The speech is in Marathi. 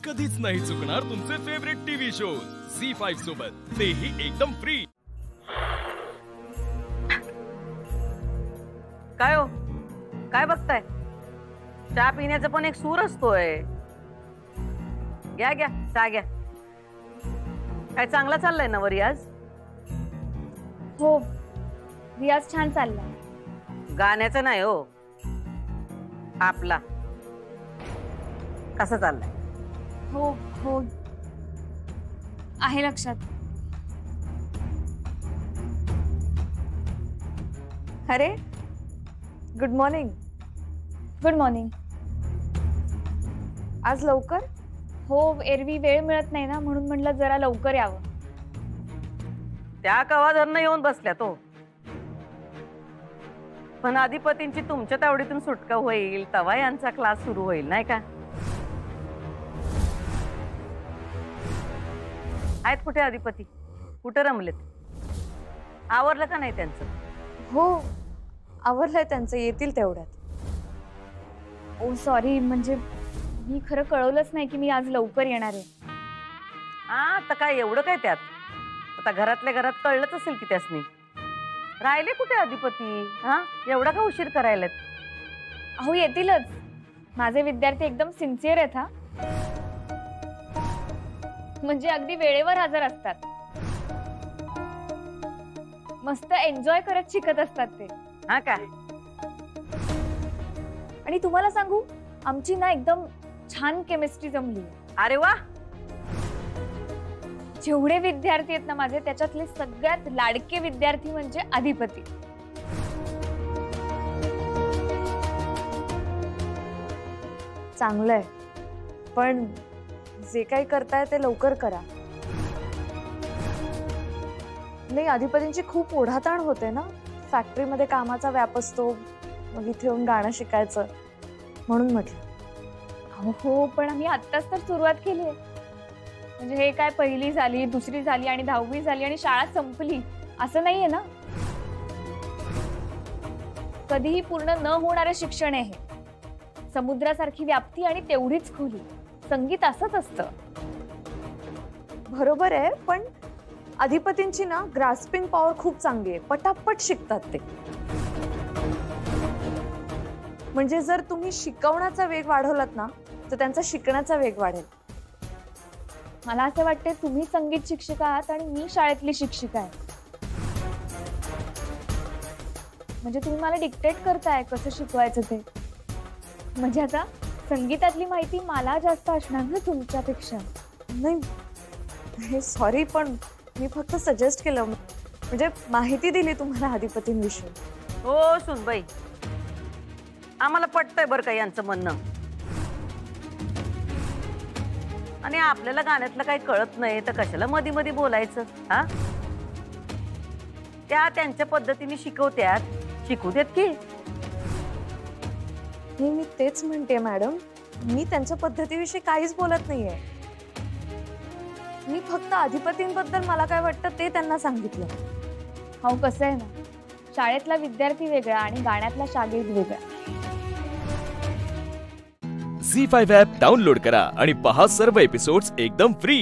कधीच नाही चुकणार तुमचे फेवरेट टीव्ही शोज झी5 सोबत, तेही एकदम फ्री। काय हो, काय बघताय? चहा पिण्याचा पण एक सूर असतोय। घ्या घ्या चहा घ्या। काय चांगला चाललाय ना रियाज? हो, रियाज छान चाललाय। गाण्याचं नाही हो, आपला कसं चाललाय? हो हो, आहे लक्षात। अरे गुड मॉर्निंग। Good morning. आज लवकर? हो, एरवी वेळ मिळत नाही ना, म्हणून म्हटलं जरा लवकर यावं। त्या कवाधरनं येऊन बसल्या तो, पण अधिपतींची तुमच्या तावडीतून सुटका होईल तवा यांचा क्लास सुरू होईल नाही का? आहेत कुठे अधिपती? कुठे रमलेत? आवरलं का नाही त्यांचं? हो आवरलंय त्यांचं, येतील तेवढ्यात। ओ सॉरी, म्हणजे मी खरं कळवलंच नाही की मी आज लवकर येणार आहे। हा तर काय एवढं काय त्यात? आता घरातल्या घरात कळलंच असेल की त्यासनी। राहिले कुठे अधिपती? हा एवढा का उशीर करायलात? अहो येतीलच, माझे विद्यार्थी एकदम सिन्सिअर आहेत हा, म्हणजे अगदी वेळेवर हजर असतात। मस्त एन्जॉय करत शिकत असतात ते। हा काय? आणि तुम्हाला सांगू, आमची ना एकदम छान केमिस्ट्री जमली। अरे वा, जेवढे विद्यार्थी आहेत ना माझे, त्याच्यातले सगळ्यात लाडके विद्यार्थी म्हणजे अधिपती। चांगलंय, पण जे काही करताय ते लवकर करा। नाही, अधिपतींची खूप ओढाताण होते ना, फॅक्टरीमध्ये कामाचा व्याप असतो, मग इथे येऊन गाणं शिकायचं, म्हणून म्हटलं। हो, पण आम्ही आत्ताच तर सुरुवात केली आहे। म्हणजे हे काय पहिली झाली, दुसरी झाली आणि 10वी झाली आणि शाळा संपली असं नाहीये ना। कधीही पूर्ण न होणारे शिक्षण आहे हे। समुद्रासारखी व्याप्ती आणि तेवढीच खोली। संगीत असंच असतं। बरोबर आहे, पण अधिपतींची ना ग्रास्पिंग पॉवर खूप चांगली आहे, पटापट शिकतात ते। म्हणजे जर तुम्ही शिकवण्याचा वेग वाढवलात ना, तर त्यांचा शिकण्याचा वेग वाढेल। मला असं वाटते तुम्ही संगीत शिक्षिका आहात आणि मी शाळेतली शिक्षिका आहे। म्हणजे तुम्ही मला डिक्टेट करताय कसं शिकवायचं ते। म्हणजे आता संगीतातली माहिती मला जास्त असणार ना तुमच्यापेक्षा। नाही सॉरी, पण मी फक्त सजेस्ट केलं, म्हणजे माहिती दिली तुम्हाला अधिपतींविषयी। हो सुनबाई, आम्हाला पटतंय बरं का यांचं म्हणणं। आणि आपल्याला गाण्यातलं काही कळत नाही तर कशाला मध्ये मध्ये बोलायचं? हा, त्या त्यांच्या पद्धतीने शिकवत्यात, शिकू देत की। मी तेच म्हणते मॅडम, मी त्यांच्या पद्धतीविषयी काहीच बोलत नाहीये। मी फक्त अधिपतींबद्दल मला काय वाटतं ते त्यांना सांगितलं। हो, कसं आहे ना, शाळेतला विद्यार्थी वेगळा आणि गाण्यातला शागिर्द वेगळा। झी5 ॲप डाउनलोड करा आणि पहा सर्व एपिसोड्स एकदम फ्री।